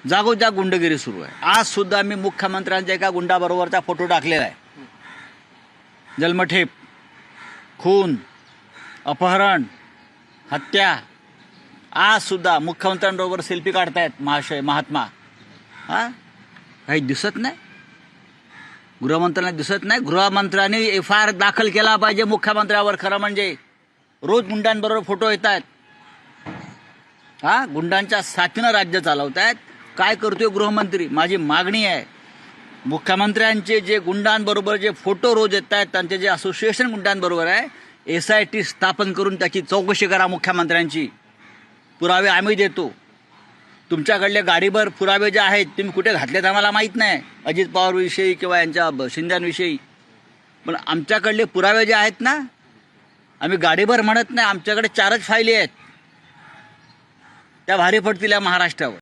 जागोजाग गुंडगिरी सुरू आहे. आज सुद्धा मी मुख्यमंत्र्यांच्या एका गुंडाबरोबरचा फोटो टाकलेला आहे. जन्मठेप, खून, अपहरण, हत्या. आज सुद्धा मुख्यमंत्र्यांबरोबर सेल्फी काढतायत महाशय महात्मा. काही दिसत नाही? गृहमंत्र्यांना दिसत नाही? गृहमंत्र्यांनी FIR दाखल केला पाहिजे मुख्यमंत्र्यावर. खरं म्हणजे रोज गुंडांबरोबर फोटो येत आहेत. गुंडांच्या साथीनं राज्य चालवत आहेत. काय करतोय गृहमंत्री? माझी मागणी आहे, मुख्यमंत्र्यांचे जे गुंडांबरोबर जे फोटो रोज येत आहेत, त्यांचे जे असोसिएशन गुंडांबरोबर आहे, SIT स्थापन करून त्याची चौकशी करा मुख्यमंत्र्यांची. पुरावे आम्ही देतो. तुमच्याकडले गाडीभर पुरावे जे आहेत तुम्ही कुठे घातलेत आम्हाला माहीत नाही, अजित पवारविषयी किंवा यांच्या शिंद्यांविषयी. पण आमच्याकडले पुरावे जे आहेत ना, आम्ही गाडीभर म्हणत नाही, आमच्याकडे 4च फायली आहेत, त्या भारी पडतील या महाराष्ट्रावर.